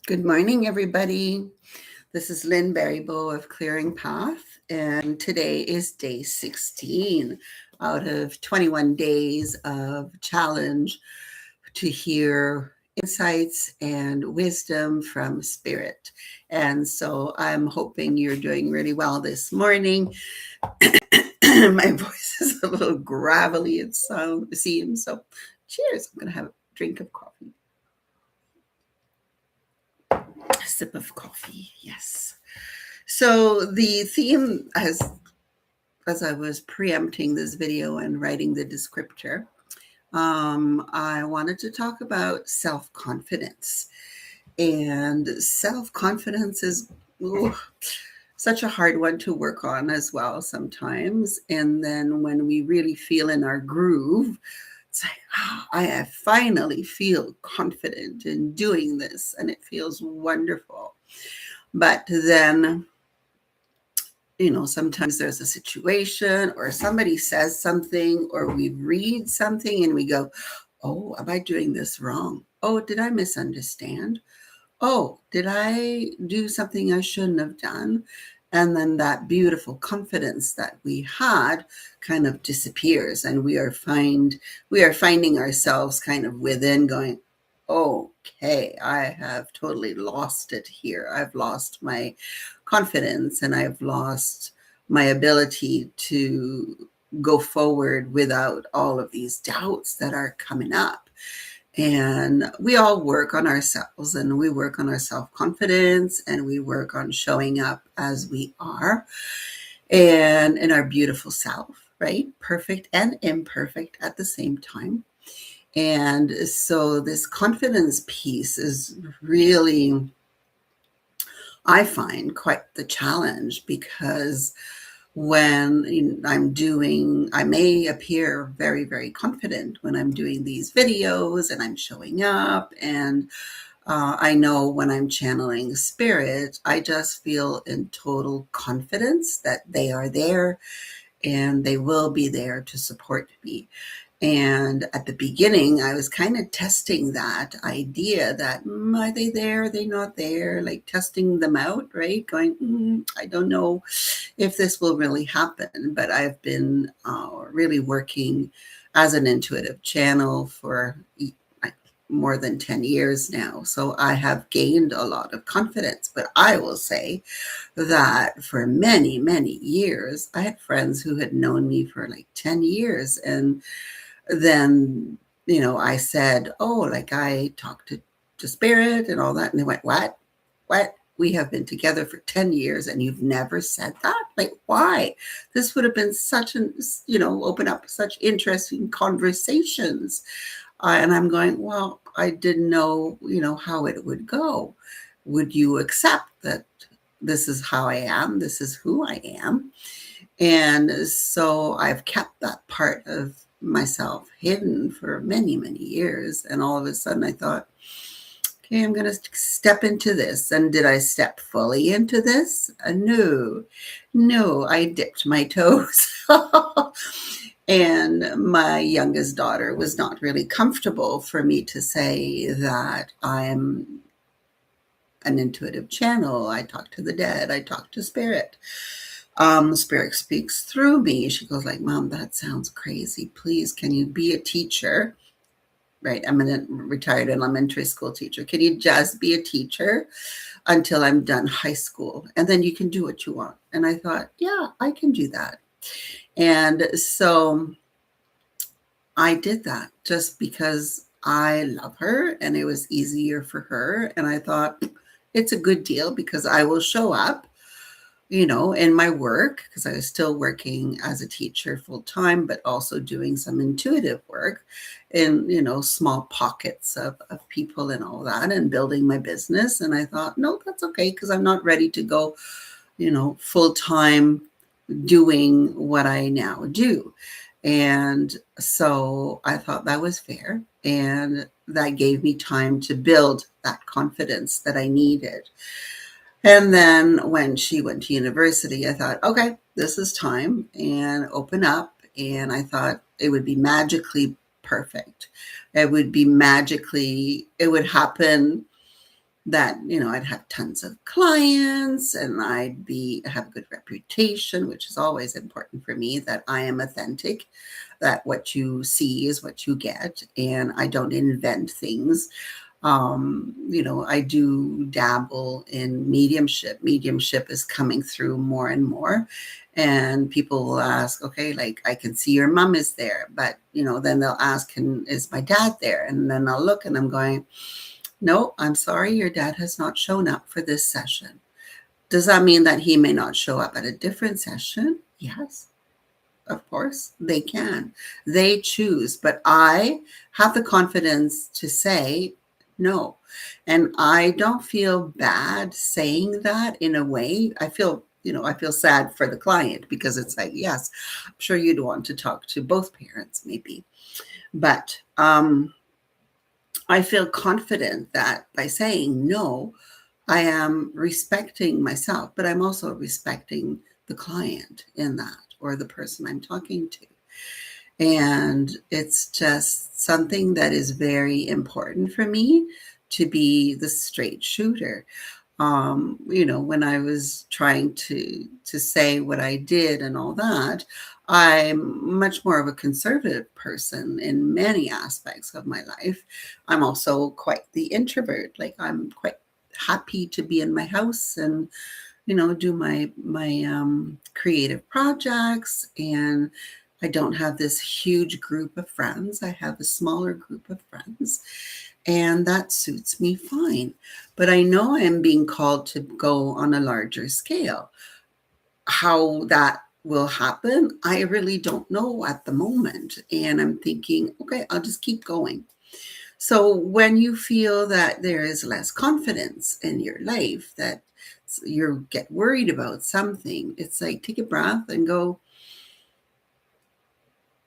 Good morning, everybody. This is Lynn Baribault of Clearing Path, and today is day 16 out of 21 days of challenge to hear insights and wisdom from Spirit. And so I'm hoping you're doing really well this morning. My voice is a little gravelly, it seems. So cheers. I'm going to have a drink of coffee. A sip of coffee, yes. So the theme, as I was preempting this video and writing the descriptor, I wanted to talk about self-confidence. And self-confidence is such a hard one to work on as well sometimes. And then when we really feel in our groove, it's like, I finally feel confident in doing this, and it feels wonderful. But then sometimes there's a situation or somebody says something or we read something and we go, oh, am I doing this wrong? Oh, did I misunderstand? Oh, did I do something I shouldn't have done? And then that beautiful confidence that we had kind of disappears, and we are finding ourselves kind of within going, okay, I have totally lost it here. I've lost my confidence and I've lost my ability to go forward without all of these doubts that are coming up. And we all work on ourselves, and we work on our self-confidence, and we work on showing up as we are and in our beautiful self, right? Perfect and imperfect at the same time. And so this confidence piece is really, I find, quite the challenge, because when I may appear very, very confident when I'm doing these videos and I'm showing up, and I know when I'm channeling spirit, I just feel in total confidence that they are there and they will be there to support me. And at the beginning, I was kind of testing that idea that, are they there? Are they not there? Like testing them out, right? Going, I don't know if this will really happen. But I've been really working as an intuitive channel for more than 10 years now. So I have gained a lot of confidence. But I will say that for many, many years, I had friends who had known me for like 10 years. And then, I said, oh, like I talked to spirit and all that. And they went, what? We have been together for 10 years and you've never said that? Like, why? This would have been open up such interesting conversations. And I'm going, well, I didn't know, how it would go. Would you accept that this is how I am? This is who I am. And so I've kept that part of myself hidden for many, many years. And all of a sudden I thought, okay, I'm going to step into this. And did I step fully into this? No, I dipped my toes. And my youngest daughter was not really comfortable for me to say that I'm an intuitive channel. I talk to the dead. I talk to spirit. Spirit speaks through me. She goes like, Mom, that sounds crazy. Please, can you be a teacher? Right. I'm a retired elementary school teacher. Can you just be a teacher until I'm done high school? And then you can do what you want. And I thought, yeah, I can do that. And so I did that just because I love her and it was easier for her. And I thought it's a good deal because I will show up, in my work, because I was still working as a teacher full time, but also doing some intuitive work in, small pockets of people and all that, and building my business. And I thought, no, that's okay, because I'm not ready to go, full time doing what I now do. And so I thought that was fair. And that gave me time to build that confidence that I needed. And then when she went to university, I thought, okay, this is time and open up. And I thought it would be magically perfect. It would happen that, I'd have tons of clients and have a good reputation, which is always important for me, that I am authentic, that what you see is what you get, and I don't invent things. I do dabble in mediumship. Mediumship is coming through more and more. And people will ask, okay, like, I can see your mom is there, but, then they'll ask, is my dad there? And then I'll look and I'm going, no, I'm sorry, your dad has not shown up for this session. Does that mean that he may not show up at a different session? Yes, of course, they can. They choose, but I have the confidence to say no. And I don't feel bad saying that in a way. I feel sad for the client because it's like, yes, I'm sure you'd want to talk to both parents, maybe. But I feel confident that by saying no, I am respecting myself, but I'm also respecting the client in that, or the person I'm talking to. And it's just something that is very important for me, to be the straight shooter. When I was trying to say what I did and all that, I'm much more of a conservative person in many aspects of my life. I'm also quite the introvert. Like, I'm quite happy to be in my house and do my creative projects. And I don't have this huge group of friends. I have a smaller group of friends, and that suits me fine. But I know I'm being called to go on a larger scale. How that will happen, I really don't know at the moment. And I'm thinking, okay, I'll just keep going. So when you feel that there is less confidence in your life, that you get worried about something, it's like, take a breath and go,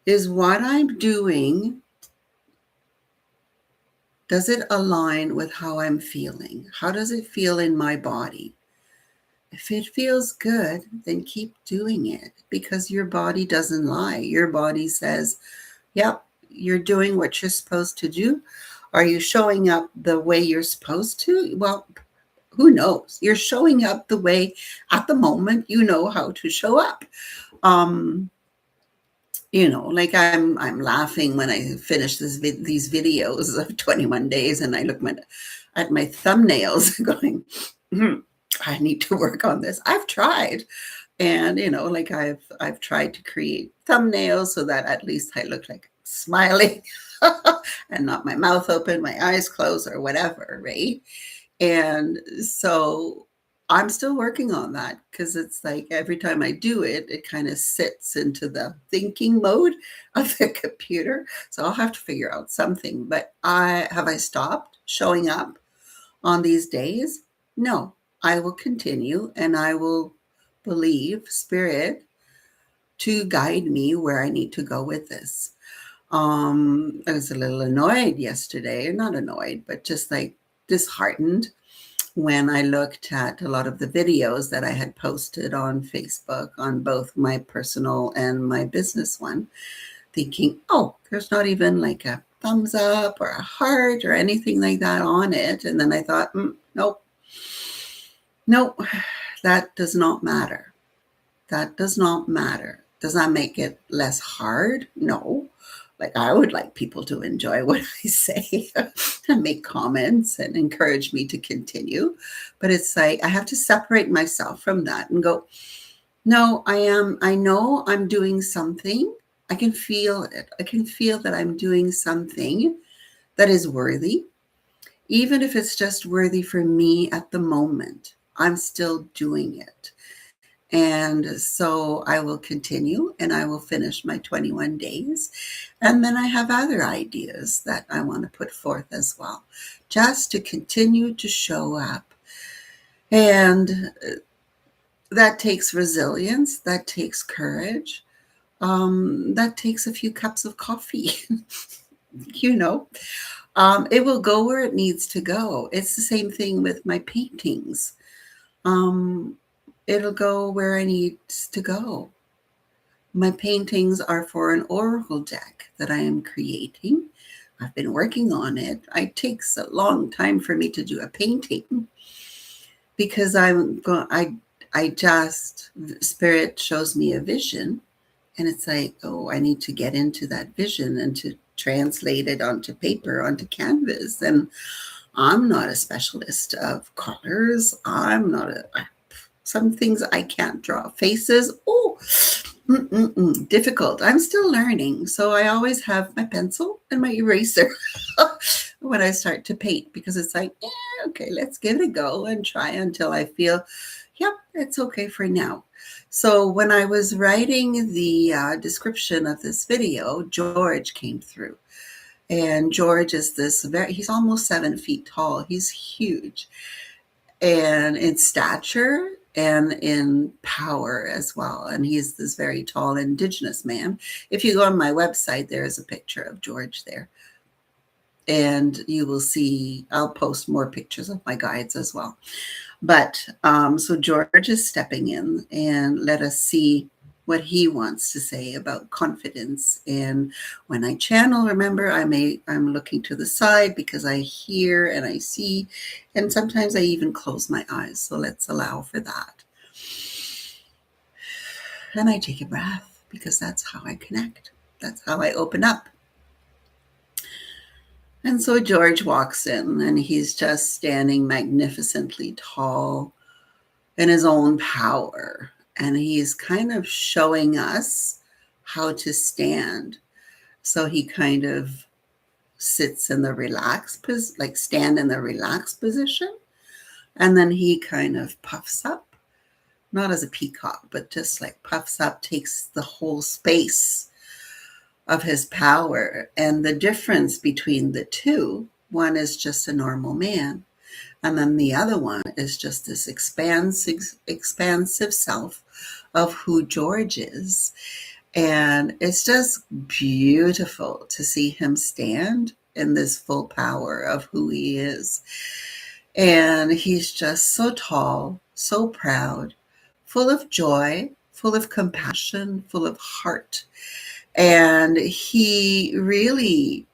is what I'm doing, does it align with how I'm feeling? How does it feel in my body? If it feels good, then keep doing it, because your body doesn't lie. Your body says, yep, you're doing what you're supposed to do. Are you showing up the way you're supposed to? Well, who knows? You're showing up the way at the moment you know how to show up. Um, like, I'm laughing when I finish these videos of 21 days, and I look at my thumbnails going, I need to work on this. I've tried. And, like, I've tried to create thumbnails so that at least I look like smiling and not my mouth open, my eyes closed, or whatever, right? And so I'm still working on that, because it's like every time I do it, it kind of sits into the thinking mode of the computer. So I'll have to figure out something. But I stopped showing up on these days? No, I will continue, and I will believe Spirit to guide me where I need to go with this. I was a little annoyed yesterday, not annoyed, but just like disheartened, when I looked at a lot of the videos that I had posted on Facebook, on both my personal and my business one, thinking, oh, there's not even like a thumbs up or a heart or anything like that on it. And then I thought, nope, that does not matter. That does not matter. Does that make it less hard? No. Like, I would like people to enjoy what I say and make comments and encourage me to continue. But it's like, I have to separate myself from that and go, no, I know I'm doing something. I can feel it. I can feel that I'm doing something that is worthy. Even if it's just worthy for me at the moment, I'm still doing it. And so I will continue, and I will finish my 21 days. And then I have other ideas that I want to put forth as well, just to continue to show up. And that takes resilience, that takes courage, that takes a few cups of coffee. you know, it will go where it needs to go. It's the same thing with my paintings. Um, it'll go where it needs to go. My paintings are for an oracle deck that I am creating, I've been working on it. It takes a long time for me to do a painting because I just, Spirit shows me a vision, and it's like, oh, I need to get into that vision and to translate it onto paper, onto canvas. And I'm not a specialist of colors. Some things I can't draw. Faces, oh, difficult. I'm still learning. So I always have my pencil and my eraser when I start to paint, because it's like, okay, let's give it a go and try until I feel, yep, it's okay for now. So when I was writing the description of this video, George came through. And George is he's almost 7 feet tall. He's huge. And in stature and in power as well. And he's this very tall indigenous man. If you go on my website, there is a picture of George there. And you will see, I'll post more pictures of my guides as well. But so George is stepping in, and let us see what he wants to say about confidence. And when I channel, remember, I'm looking to the side because I hear and I see, and sometimes I even close my eyes. So let's allow for that. And I take a breath, because that's how I connect. That's how I open up. And so George walks in, and he's just standing magnificently tall in his own power. And he's kind of showing us how to stand. So he kind of sits in the relaxed, stand in the relaxed position. And then he kind of puffs up, not as a peacock, but just like puffs up, takes the whole space of his power. And the difference between the two, one is just a normal man, and then the other one is just this expansive self of who George is. And it's just beautiful to see him stand in this full power of who he is. And he's just so tall, so proud, full of joy, full of compassion, full of heart. And he really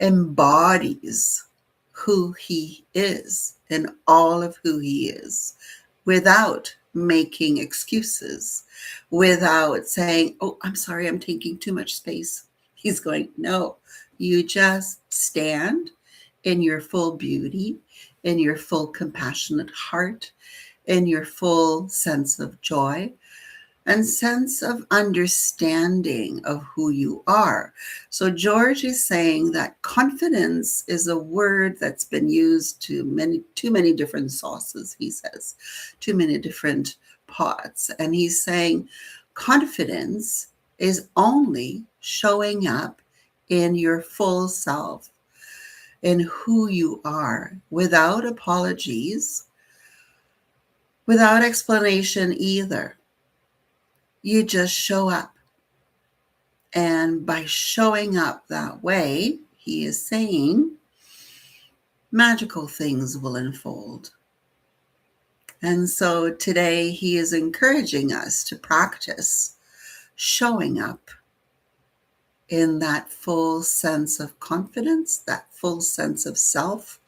embodies who he is and all of who he is, without making excuses, without saying, oh, I'm sorry, I'm taking too much space. He's going, no, you just stand in your full beauty, in your full compassionate heart, in your full sense of joy and sense of understanding of who you are. So George is saying that confidence is a word that's been used too many different sauces, he says, too many different pots. And he's saying confidence is only showing up in your full self, in who you are, without apologies, without explanation either. You just show up. And by showing up that way, he is saying magical things will unfold. And so today he is encouraging us to practice showing up in that full sense of confidence, that full sense of self,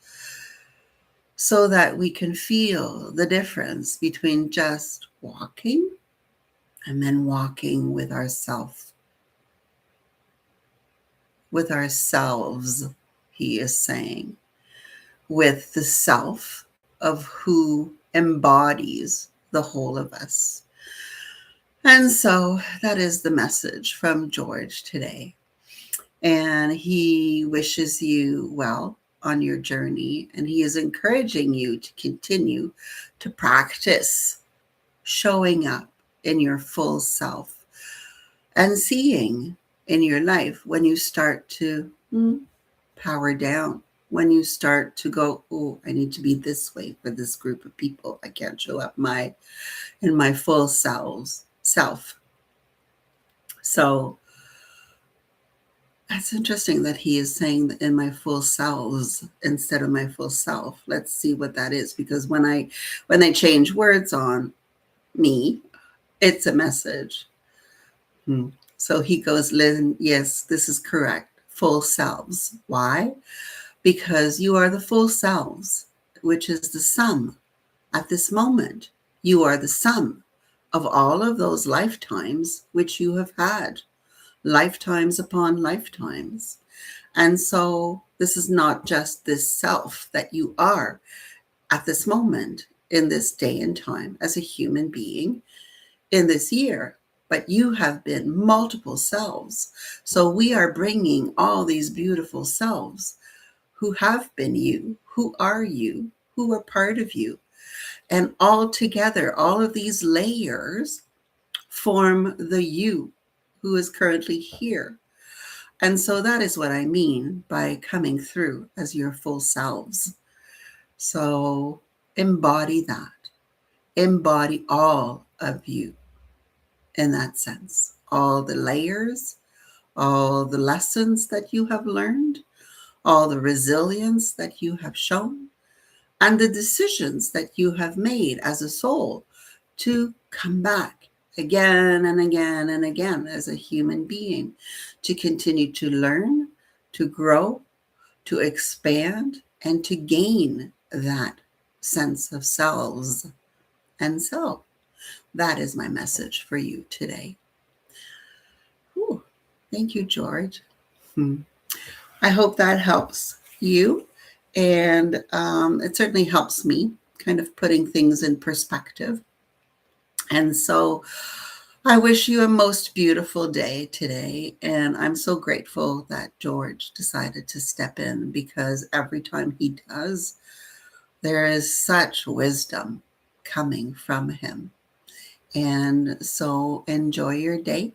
so that we can feel the difference between just walking and then walking with ourselves. With ourselves, he is saying, with the self of who embodies the whole of us. And so that is the message from George today. And he wishes you well on your journey, and he is encouraging you to continue to practice showing up in your full self and seeing in your life when you start to power down, when you start to go, oh, I need to be this way for this group of people. I can't show up in my full self. So that's interesting that he is saying that in my full selves instead of my full self. Let's see what that is, because when they change words on me, it's a message. So he goes, Lynn, yes, this is correct. full selves. Why? Because you are the full selves, which is the sum at this moment. You are the sum of all of those lifetimes which you have had, lifetimes upon lifetimes. And so this is not just this self that you are at this moment, in this day and time, as a human being, in this year, but you have been multiple selves. So we are bringing all these beautiful selves who have been you, who are you, who are part of you. And all together, all of these layers form the you who is currently here. And so that is what I mean by coming through as your full selves. So embody that. Embody all of you in that sense. All the layers, all the lessons that you have learned, all the resilience that you have shown, and the decisions that you have made as a soul to come back again and again and again as a human being, to continue to learn, to grow, to expand, and to gain that sense of selves and self. That is my message for you today. Whew. Thank you, George. I hope that helps you. And it certainly helps me kind of putting things in perspective. And so I wish you a most beautiful day today. And I'm so grateful that George decided to step in, because every time he does, there is such wisdom coming from him. And so enjoy your day.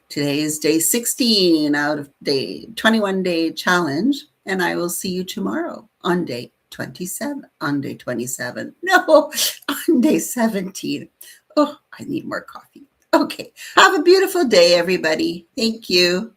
Today is day 16 out of day 21 day challenge. And I will see you tomorrow on day 27. On day 27. No, on day 17. Oh, I need more coffee. Okay. Have a beautiful day, everybody. Thank you.